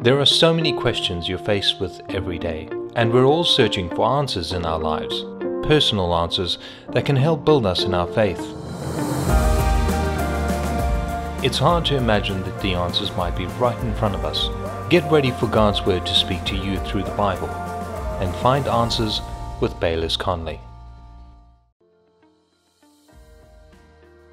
There are so many questions you're faced with every day, and we're all searching for answers in our lives, personal answers that can help build us in our faith. It's hard to imagine that the answers might be right in front of us. Get ready for God's Word to speak to you through the Bible, and find answers with Bayless Conley.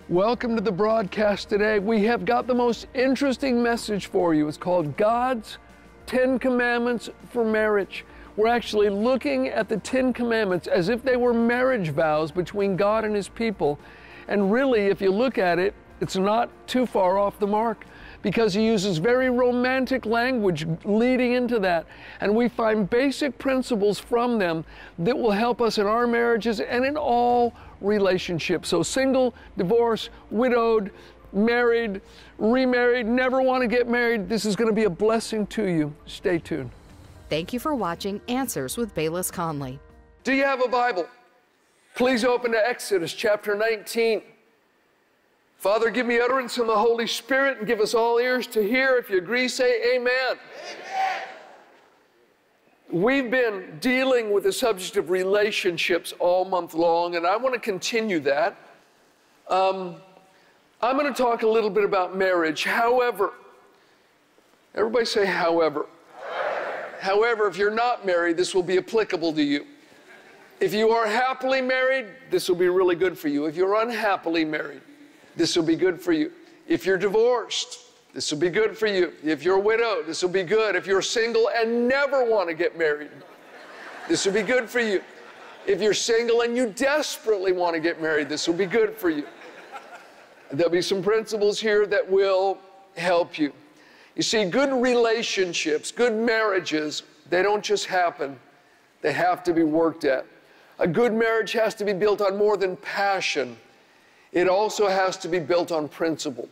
Welcome to the broadcast today. We have got the most interesting message for you. It's called God's 10 Commandments for Marriage. We're actually looking at the 10 Commandments as if they were marriage vows between God and His people. And really, if you look at it, it's not too far off the mark, because He uses very romantic language leading into that. And we find basic principles from them that will help us in our marriages and in all relationships. So single, divorced, widowed, married, remarried, never want to get married, this is going to be a blessing to you. Stay tuned. Thank you for watching Answers with Bayless Conley. Do you have a Bible? Please open to Exodus chapter 19. Father, give me utterance in the Holy Spirit and give us all ears to hear. If you agree, say amen. Amen. We've been dealing with the subject of relationships all month long, and I want to continue that. I'm going to talk a little bit about marriage. However, everybody say however. However, if you're not married, this will be applicable to you. If you are happily married, this will be really good for you. If you're unhappily married, this will be good for you. If you're divorced, this will be good for you. If you're widowed, this will be good. If you're single and never want to get married, this will be good for you. If you're single and you desperately want to get married, this will be good for you. There'll be some principles here that will help you. You see, good relationships, good marriages, they don't just happen. They have to be worked at. A good marriage has to be built on more than passion. It also has to be built on principle.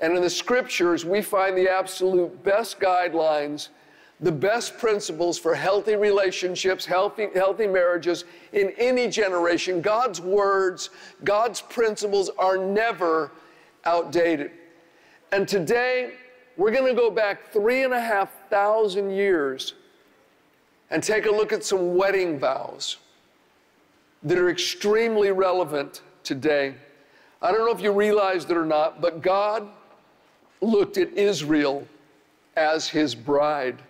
And in the Scriptures, we find the absolute best guidelines, the best principles for healthy relationships, healthy marriages in any generation. God's words, God's principles are never outdated. And today, we're going to go back 3,500 years and take a look at some wedding vows that are extremely relevant today. I don't know if you realized it or not, but God looked at Israel as His bride.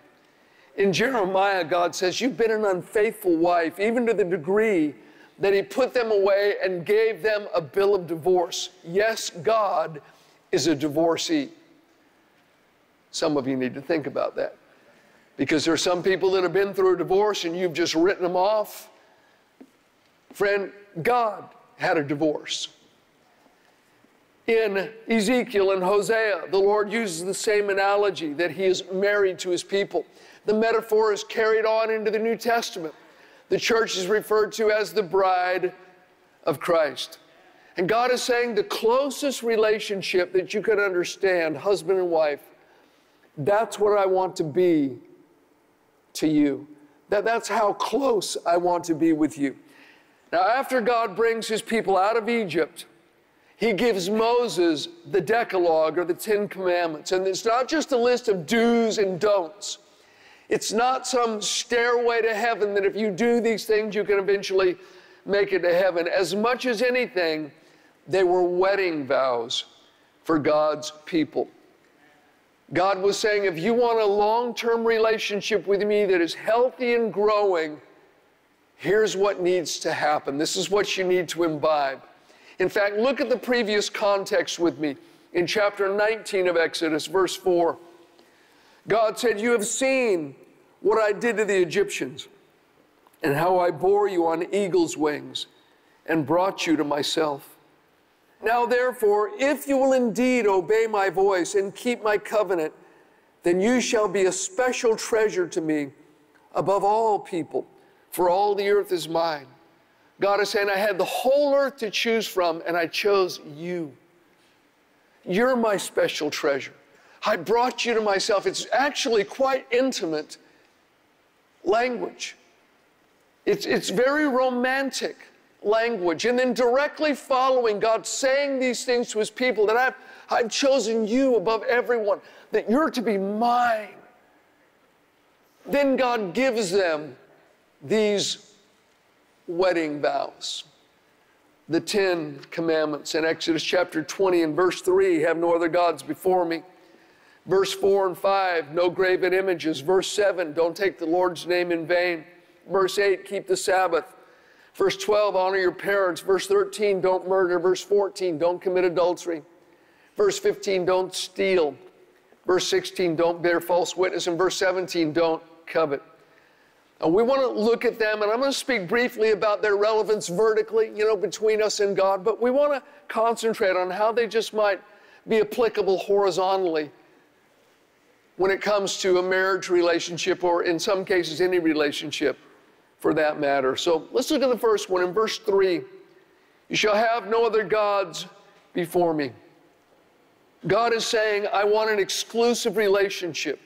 In Jeremiah, God says, you've been an unfaithful wife, even to the degree that He put them away and gave them a bill of divorce. Yes, God is a divorcee. Some of you need to think about that, because there are some people that have been through a divorce and you've just written them off. Friend, God had a divorce. In Ezekiel and Hosea, the Lord uses the same analogy, that He is married to His people. The metaphor is carried on into the New Testament. The church is referred to as the bride of Christ. And God is saying the closest relationship that you could understand, husband and wife, that's what I want to be to you. That's how close I want to be with you. Now, after God brings His people out of Egypt, He gives Moses the Decalogue, or the 10 Commandments. And it's not just a list of do's and don'ts. It's not some stairway to heaven that if you do these things, you can eventually make it to heaven. As much as anything, they were wedding vows for God's people. God was saying, if you want a long-term relationship with me that is healthy and growing, here's what needs to happen. This is what you need to imbibe. In fact, look at the previous context with me. In chapter 19 of Exodus, verse 4, God said, you have seen what I did to the Egyptians and how I bore you on eagle's wings and brought you to myself. Now, therefore, if you will indeed obey my voice and keep my covenant, then you shall be a special treasure to me above all people, for all the earth is mine. God is saying, I had the whole earth to choose from, and I chose you. You're my special treasure. I brought you to myself. It's actually quite intimate language. It's very romantic language. And then directly following God saying these things to His people, that I've chosen you above everyone, that you're to be mine. Then God gives them these wedding vows. The 10 commandments in Exodus chapter 20 and verse 3, have no other gods before me. Verse 4 and 5, no graven images. Verse 7, don't take the Lord's name in vain. Verse 8, keep the Sabbath. Verse 12, honor your parents. Verse 13, don't murder. Verse 14, don't commit adultery. Verse 15, don't steal. Verse 16, don't bear false witness. And verse 17, don't covet. And we want to look at them, and I'm going to speak briefly about their relevance vertically, between us and God, but we want to concentrate on how they just might be applicable horizontally when it comes to a marriage relationship, or in some cases, any relationship for that matter. So let's look at the first one in verse 3. You shall have no other gods before me. God is saying, I want an exclusive relationship.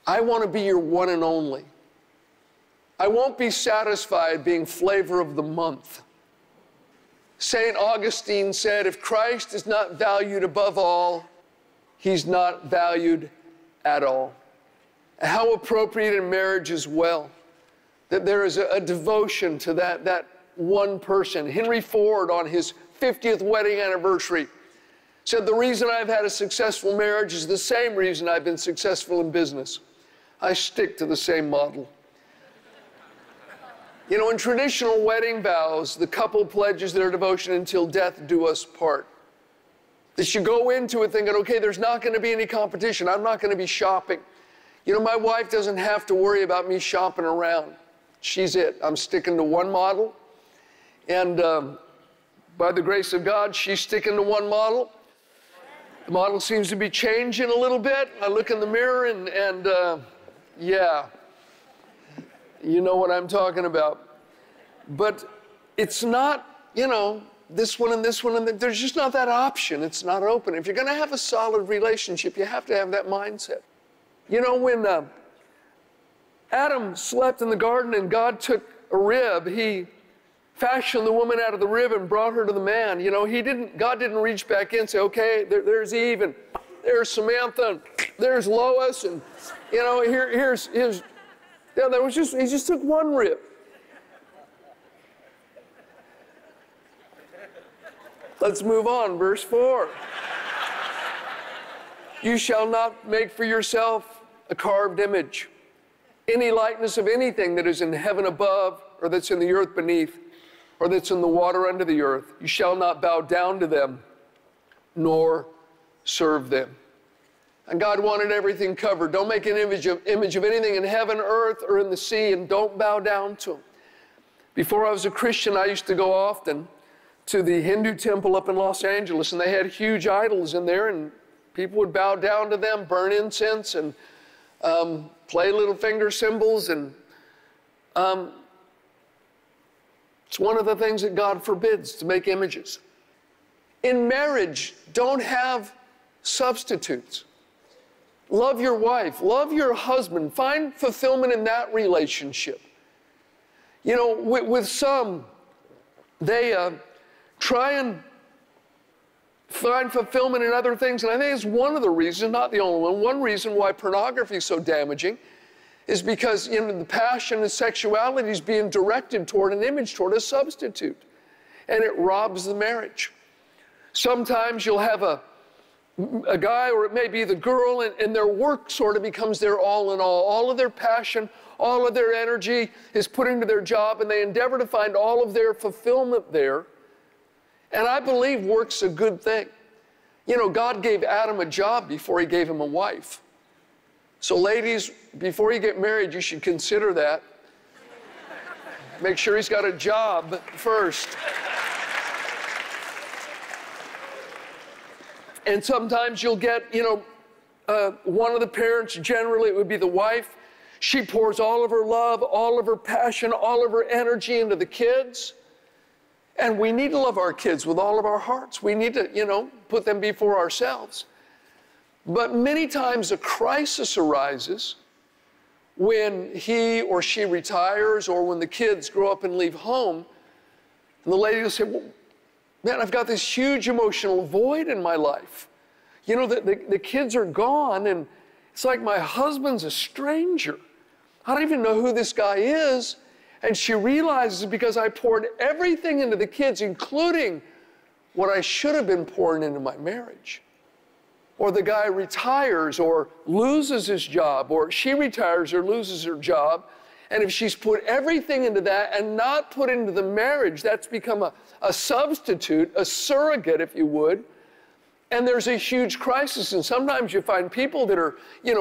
I want to be your one and only. I won't be satisfied being flavor of the month. St. Augustine said, if Christ is not valued above all, he's not valued at all. How appropriate in marriage as well, that there is a devotion to that one person. Henry Ford, on his 50th wedding anniversary, said, the reason I've had a successful marriage is the same reason I've been successful in business. I stick to the same model. In traditional wedding vows, the couple pledges their devotion until death do us part. That you go into it thinking, okay, there's not going to be any competition. I'm not going to be shopping. My wife doesn't have to worry about me shopping around. She's it. I'm sticking to one model. And by the grace of God, she's sticking to one model. The model seems to be changing a little bit. I look in the mirror and yeah. You know what I'm talking about. But it's not, this one and this one, and there's just not that option. It's not open. If you're going to have a solid relationship, you have to have that mindset. When Adam slept in the garden and God took a rib, he fashioned the woman out of the rib and brought her to the man. God didn't reach back in and say, okay, there's Eve, and there's Samantha, and there's Lois, and, here's he just took one rib. Let's move on, verse 4. You shall not make for yourself a carved image, any likeness of anything that is in heaven above, or that's in the earth beneath, or that's in the water under the earth. You shall not bow down to them, nor serve them. And God wanted everything covered. Don't make an image of anything in heaven, earth, or in the sea, and don't bow down to them. Before I was a Christian, I used to go often to the Hindu temple up in Los Angeles, and they had huge idols in there, and people would bow down to them, burn incense, and play little finger symbols, and it's one of the things that God forbids, to make images. In marriage, don't have substitutes. Love your wife, love your husband, find fulfillment in that relationship. With some, they try and find fulfillment in other things, and I think it's one of the reasons, not the only one. One reason why pornography is so damaging is because the passion and sexuality is being directed toward an image, toward a substitute, and it robs the marriage. Sometimes you'll have a guy, or it may be the girl, and their work sort of becomes their all in all. All of their passion, all of their energy is put into their job, and they endeavor to find all of their fulfillment there. And I believe work's a good thing. God gave Adam a job before he gave him a wife. So ladies, before you get married, you should consider that. Make sure he's got a job first. And sometimes you'll get, one of the parents, generally it would be the wife. She pours all of her love, all of her passion, all of her energy into the kids. And we need to love our kids with all of our hearts. We need to, put them before ourselves. But many times a crisis arises when he or she retires, or when the kids grow up and leave home. And the lady will say, well, man, I've got this huge emotional void in my life. The kids are gone, and It's like my husband's a stranger. I don't even know who this guy is. And she realizes because I poured everything into the kids, including what I should have been pouring into my marriage. Or the guy retires or loses his job, or she retires or loses her job. And if she's put everything into that and not put into the marriage, that's become a substitute, a surrogate, if you would. And there's a huge crisis. And sometimes you find people that are,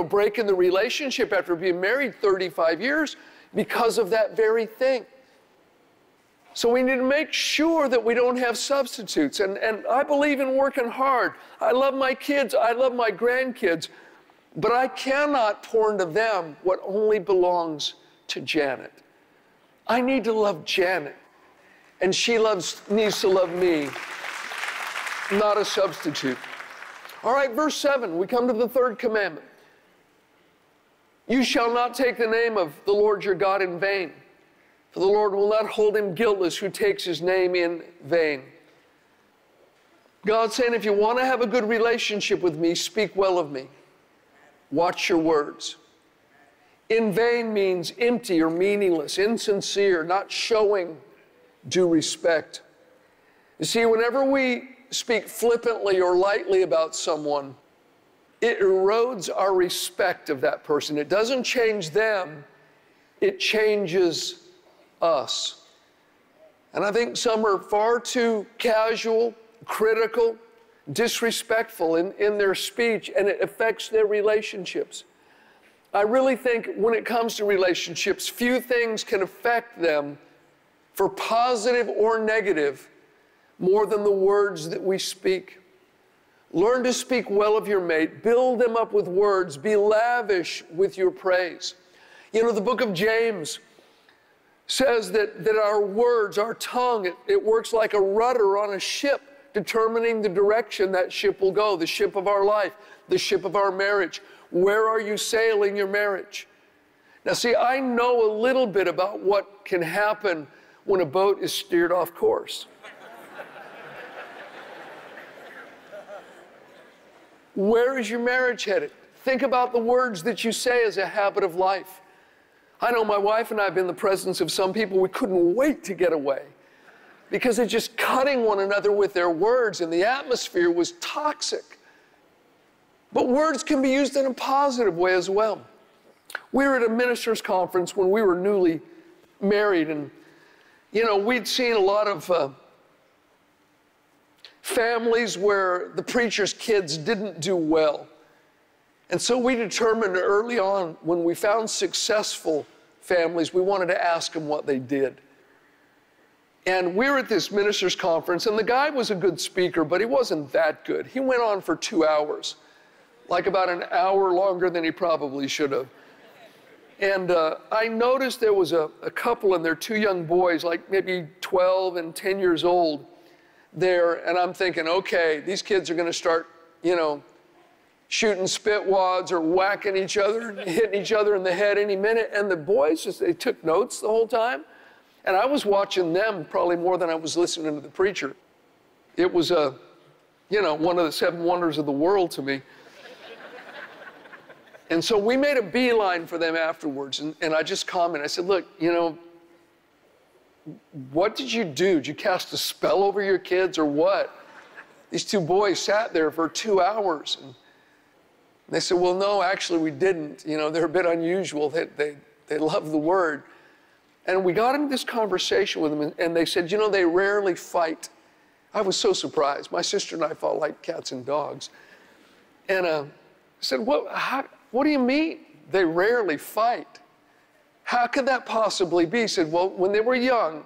breaking the relationship after being married 35 years because of that very thing. So we need to make sure that we don't have substitutes. And I believe in working hard. I love my kids. I love my grandkids. But I cannot pour into them what only belongs to Janet. I need to love Janet. And she needs to love me, not a substitute. All right, verse 7, we come to the third commandment. You shall not take the name of the Lord your God in vain, for the Lord will not hold him guiltless who takes his name in vain. God's saying, if you want to have a good relationship with me, speak well of me. Watch your words. In vain means empty or meaningless, insincere, not showing due respect. You see, whenever we speak flippantly or lightly about someone, it erodes our respect of that person. It doesn't change them, it changes us. And I think some are far too casual, critical, disrespectful in their speech, and it affects their relationships. I really think when it comes to relationships, few things can affect them for positive or negative more than the words that we speak. Learn to speak well of your mate. Build them up with words. Be lavish with your praise. The book of James says that our words, our tongue, it works like a rudder on a ship, determining the direction that ship will go, the ship of our life, the ship of our marriage. Where are you sailing your marriage? Now, see, I know a little bit about what can happen when a boat is steered off course. Where is your marriage headed? Think about the words that you say as a habit of life. I know my wife and I have been in the presence of some people we couldn't wait to get away because they're just cutting one another with their words, and the atmosphere was toxic. But words can be used in a positive way as well. We were at a ministers' conference when we were newly married, and we'd seen a lot of families where the preacher's kids didn't do well. And so we determined early on, when we found successful families, we wanted to ask them what they did. And we were at this ministers' conference, and the guy was a good speaker, but he wasn't that good. He went on for 2 hours, like about an hour longer than he probably should have. And I noticed there was a couple and their 2 young boys, like maybe 12 and 10 years old, there, and I'm thinking, okay, these kids are going to start, shooting spit wads or whacking each other, hitting each other in the head any minute. And the boys, they took notes the whole time. And I was watching them probably more than I was listening to the preacher. It was one of the 7 wonders of the world to me. And so we made a beeline for them afterwards. And I just commented, I said, look, what did you do? Did you cast a spell over your kids or what? These 2 boys sat there for 2 hours. And they said, well, no, actually we didn't. They're a bit unusual. They love the word. And we got into this conversation with them, and they said, they rarely fight. I was so surprised. My sister and I fought like cats and dogs. And I said, what do you mean they rarely fight? How could that possibly be? He said, well, when they were young,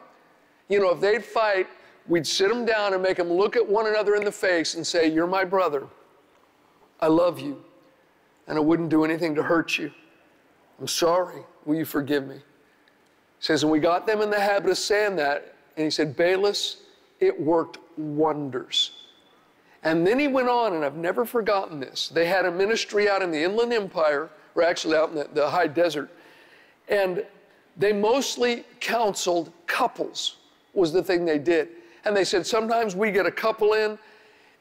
if they'd fight, we'd sit them down and make them look at one another in the face and say, you're my brother. I love you. And I wouldn't do anything to hurt you. I'm sorry. Will you forgive me? He says, and we got them in the habit of saying that. And he said, Bayless, it worked wonders. And then he went on, and I've never forgotten this. They had a ministry out in the Inland Empire, or actually out in the high desert. And they mostly counseled couples, was the thing they did. And they said, sometimes we get a couple in,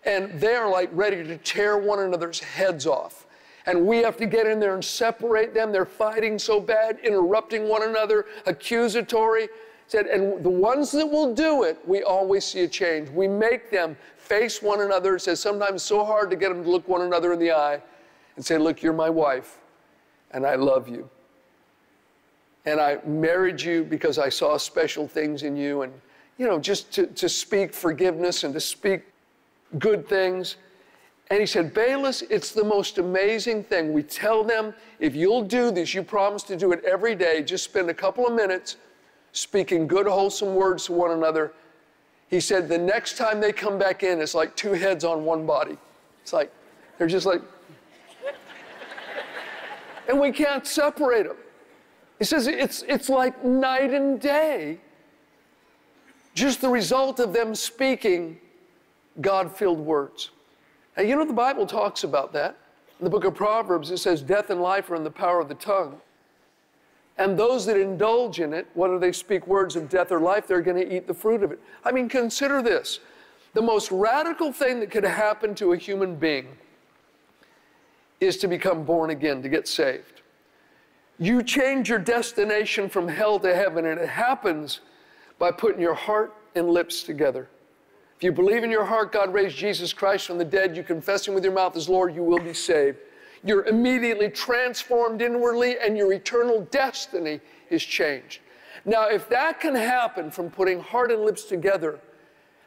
and they're like ready to tear one another's heads off. And we have to get in there and separate them. They're fighting so bad, interrupting one another, accusatory. He said, and the ones that will do it, we always see a change. We make them face one another. It says sometimes it's so hard to get them to look one another in the eye and say, look, you're my wife, and I love you. And I married you because I saw special things in you. And, you know, just to speak forgiveness and to speak good things. And he said, Bayless, it's the most amazing thing. We tell them, if you'll do this, you promise to do it every day, just spend a couple of minutes speaking good, wholesome words to one another. He said, the next time they come back in, it's like two heads on one body. It's like, they're just like, and we can't separate them. He says it's like night and day, just the result of them speaking God-filled words. Now, you know, the Bible talks about that. In the book of Proverbs, it says, death and life are in the power of the tongue. And those that indulge in it, whether they speak words of death or life, they're going to eat the fruit of it. I mean, consider this. The most radical thing that could happen to a human being is to become born again, to get saved. You change your destination from hell to heaven, and it happens by putting your heart and lips together. If you believe in your heart God raised Jesus Christ from the dead, you confess Him with your mouth as Lord, you will be saved. You're immediately transformed inwardly, and your eternal destiny is changed. Now, if that can happen from putting heart and lips together,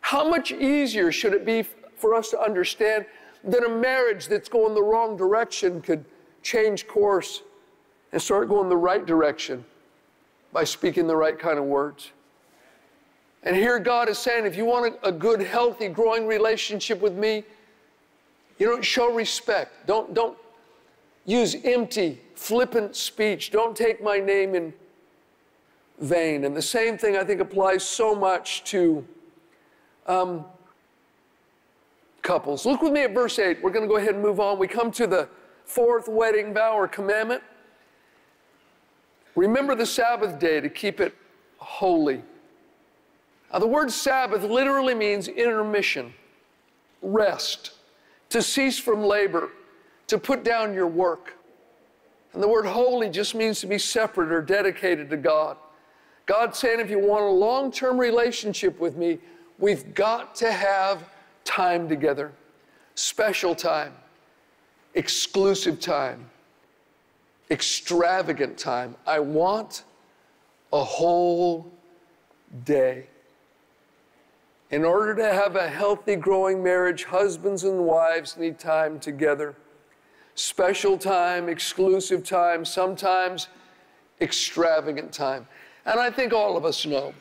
how much easier should it be for us to understand that a marriage that's going the wrong direction could change course and start going the right direction by speaking the right kind of words? And here God is saying, if you want a good, healthy, growing relationship with me, you don't show respect. Don't use empty, flippant speech. Don't take my name in vain. And the same thing, I think, applies so much to couples. Look with me at verse 8. We're going to go ahead and move on. We come to the fourth wedding vow or commandment. Remember the Sabbath day to keep it holy. Now, the word Sabbath literally means intermission, rest, to cease from labor, to put down your work. And the word holy just means to be separate or dedicated to God. God's saying, if you want a long-term relationship with me, we've got to have time together, special time, exclusive time, extravagant time. I want a whole day. In order to have a healthy, growing marriage, husbands and wives need time together. Special time, exclusive time, sometimes extravagant time. And I think all of us know,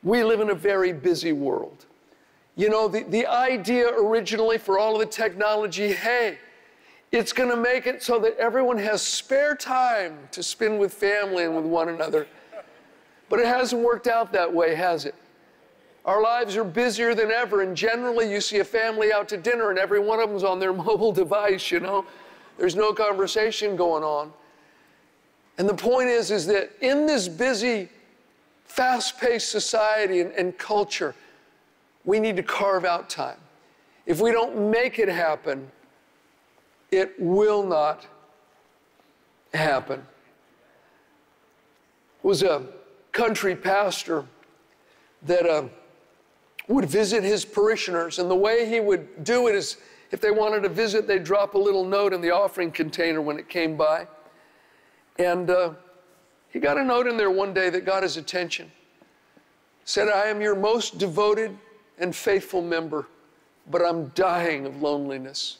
we live in a very busy world. You know, the idea originally for all of the technology, hey, it's going to make it so that everyone has spare time to spend with family and with one another. But it hasn't worked out that way, has it? Our lives are busier than ever, and generally you see a family out to dinner and every one of them's on their mobile device, you know. There's no conversation going on. And the point is that in this busy, fast-paced society and culture, we need to carve out time. If we don't make it happen, it will not happen. It was a country pastor that would visit his parishioners, and the way he would do it is, if they wanted to visit, they'd drop a little note in the offering container when it came by. And he got a note in there one day that got his attention. It said, I am your most devoted and faithful member, but I'm dying of loneliness.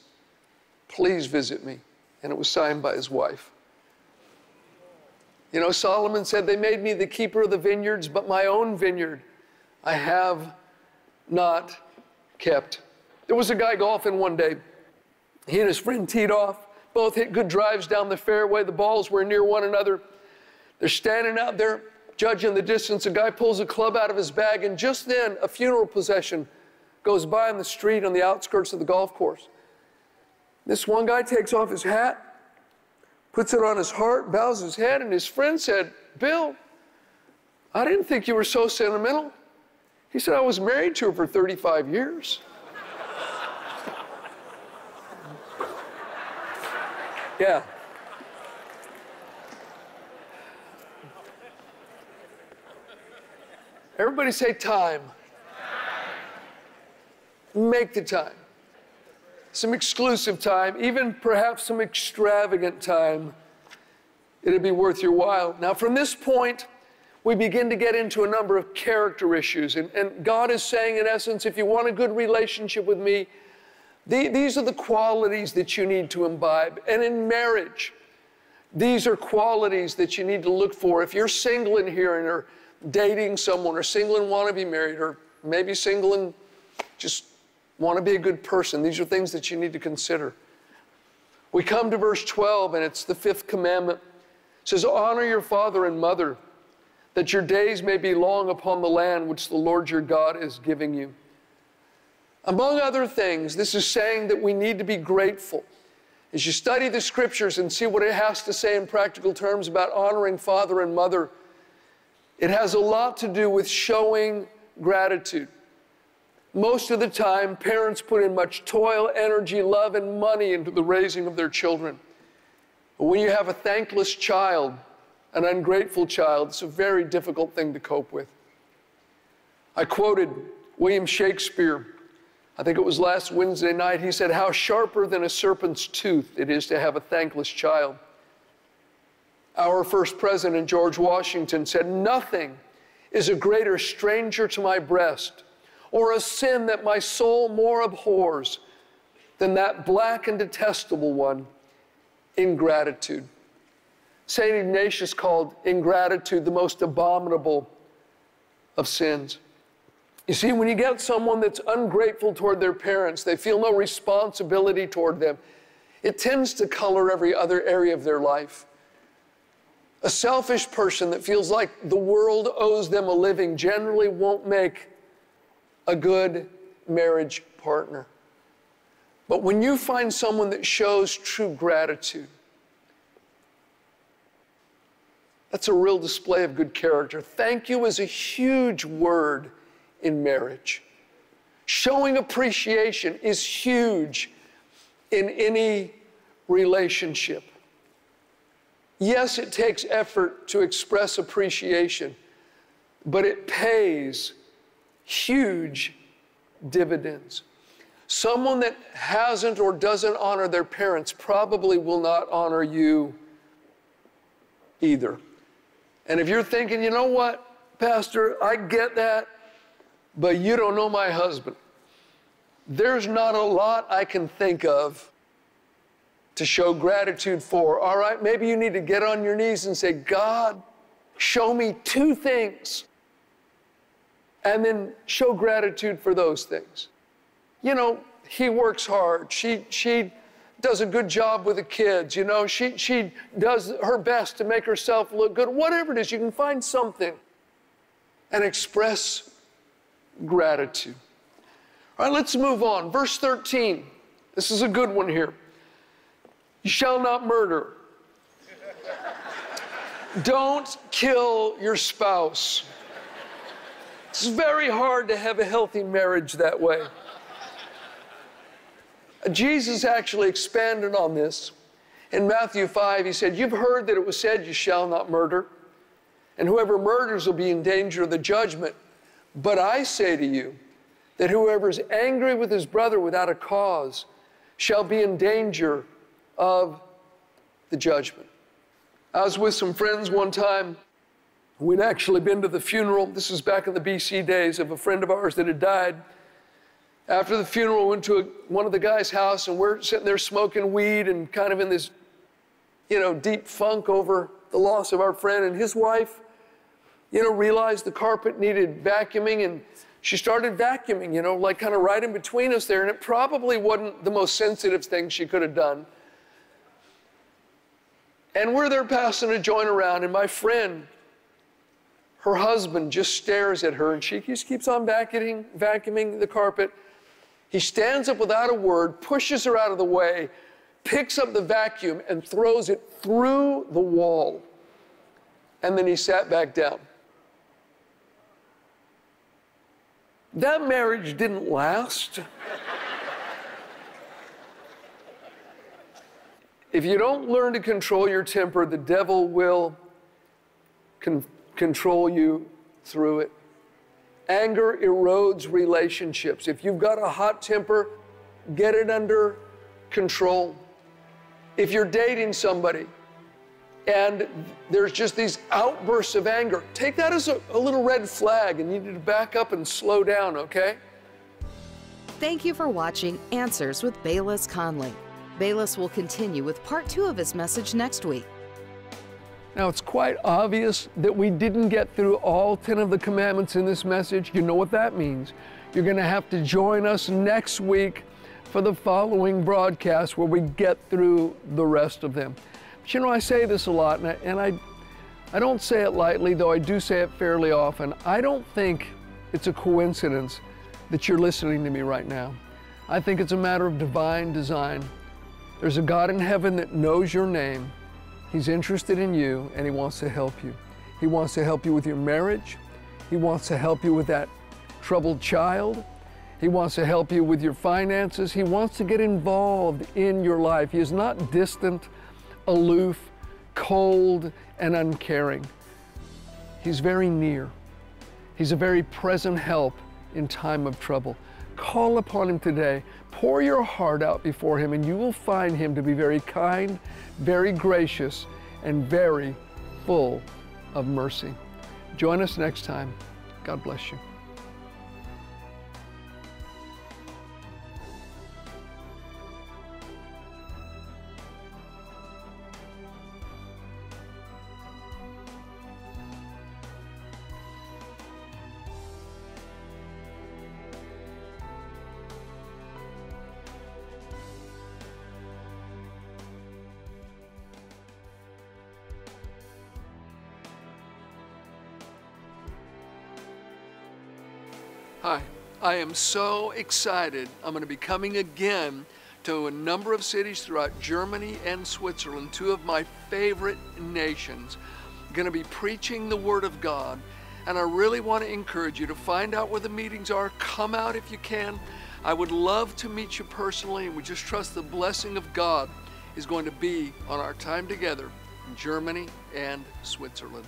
Please visit me. And it was signed by his wife. You know, Solomon said, they made me the keeper of the vineyards, but my own vineyard I have not kept. There was a guy golfing one day. He and his friend teed off. Both hit good drives down the fairway. The balls were near one another. They're standing out there judging the distance. A guy pulls a club out of his bag, and just then a funeral procession goes by on the street on the outskirts of the golf course. This one guy takes off his hat, puts it on his heart, bows his head, and his friend said, Bill, I didn't think you were so sentimental. He said, I was married to her for 35 years. Yeah. Everybody say time. Make the time. Some exclusive time, even perhaps some extravagant time. It'll be worth your while. Now, from this point, we begin to get into a number of character issues. And God is saying, in essence, if you want a good relationship with me, these are the qualities that you need to imbibe. And in marriage, these are qualities that you need to look for. If you're single in here and are dating someone, or single and want to be married, or maybe single and just want to be a good person, these are things that you need to consider. We come to verse 12, and it's the 5th commandment. It says, honor your father and mother, that your days may be long upon the land which the Lord your God is giving you. Among other things, this is saying that we need to be grateful. As you study the scriptures and see what it has to say in practical terms about honoring father and mother, it has a lot to do with showing gratitude. Most of the time, parents put in much toil, energy, love, and money into the raising of their children. But when you have a thankless child, an ungrateful child, it's a very difficult thing to cope with. I quoted William Shakespeare. I think it was last Wednesday night. He said, how sharper than a serpent's tooth it is to have a thankless child. Our first president, George Washington, said, nothing is a greater stranger to my breast, or a sin that my soul more abhors, than that black and detestable one, ingratitude. St. Ignatius called ingratitude the most abominable of sins. You see, when you get someone that's ungrateful toward their parents, they feel no responsibility toward them, it tends to color every other area of their life. A selfish person that feels like the world owes them a living generally won't make a good marriage partner. But when you find someone that shows true gratitude, that's a real display of good character. Thank you is a huge word in marriage. Showing appreciation is huge in any relationship. Yes, it takes effort to express appreciation, but it pays huge dividends. Someone that hasn't or doesn't honor their parents probably will not honor you either. And if you're thinking, you know what, Pastor, I get that, but you don't know my husband. There's not a lot I can think of to show gratitude for. All right, maybe you need to get on your knees and say, God, show me 2 things. And then show gratitude for those things. You know, he works hard. She does a good job with the kids. You know, she does her best to make herself look good. Whatever it is, you can find something and express gratitude. All right, let's move on. Verse 13. This is a good one here. You shall not murder. Don't kill your spouse. It's very hard to have a healthy marriage that way. Jesus actually expanded on this. In Matthew 5, he said, you've heard that it was said, you shall not murder, and whoever murders will be in danger of the judgment. But I say to you that whoever is angry with his brother without a cause shall be in danger of the judgment. I was with some friends one time. We'd actually been to the funeral. This is back in the BC days of a friend of ours that had died. After the funeral, we went to one of the guys' house, and we're sitting there smoking weed and kind of in this, deep funk over the loss of our friend. And his wife, realized the carpet needed vacuuming, and she started vacuuming, like kind of right in between us there. And it probably wasn't the most sensitive thing she could have done. And we're there passing a joint around, and my friend, her husband, just stares at her, and she just keeps on vacuuming the carpet. He stands up without a word, pushes her out of the way, picks up the vacuum, and throws it through the wall. And then he sat back down. That marriage didn't last. If you don't learn to control your temper, the devil will control you through it. Anger erodes relationships. If you've got a hot temper, get it under control. If you're dating somebody and there's just these outbursts of anger, take that as a little red flag, and you need to back up and slow down, okay? Thank you for watching Answers with Bayless Conley. Bayless will continue with part 2 of his message next week. Now, it's quite obvious that we didn't get through all 10 of the commandments in this message. You know what that means. You're going to have to join us next week for the following broadcast where we get through the rest of them. But you know, I say this a lot, and I don't say it lightly, though I do say it fairly often. I don't think it's a coincidence that you're listening to me right now. I think it's a matter of divine design. There's a God in heaven that knows your name. He's interested in you, and He wants to help you. He wants to help you with your marriage. He wants to help you with that troubled child. He wants to help you with your finances. He wants to get involved in your life. He is not distant, aloof, cold, and uncaring. He's very near. He's a very present help in time of trouble. Call upon Him today. Pour your heart out before Him, and you will find Him to be very kind, very gracious, and very full of mercy. Join us next time. God bless you. Hi, I am so excited. I'm going to be coming again to a number of cities throughout Germany and Switzerland, 2 of my favorite nations. I'm going to be preaching the Word of God, and I really want to encourage you to find out where the meetings are. Come out if you can. I would love to meet you personally, and we just trust the blessing of God is going to be on our time together in Germany and Switzerland.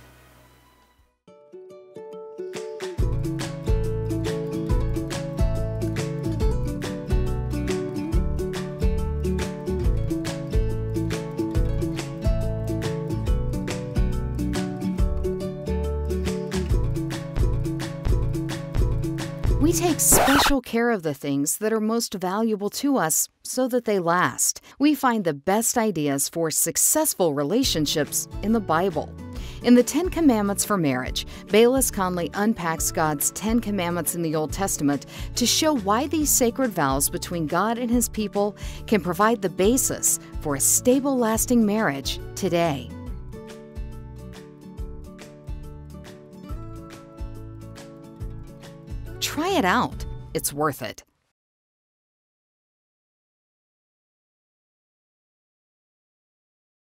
We take special care of the things that are most valuable to us so that they last. We find the best ideas for successful relationships in the Bible. In the 10 Commandments for Marriage, Bayless Conley unpacks God's 10 Commandments in the Old Testament to show why these sacred vows between God and His people can provide the basis for a stable, lasting marriage today. Try it out. It's worth it.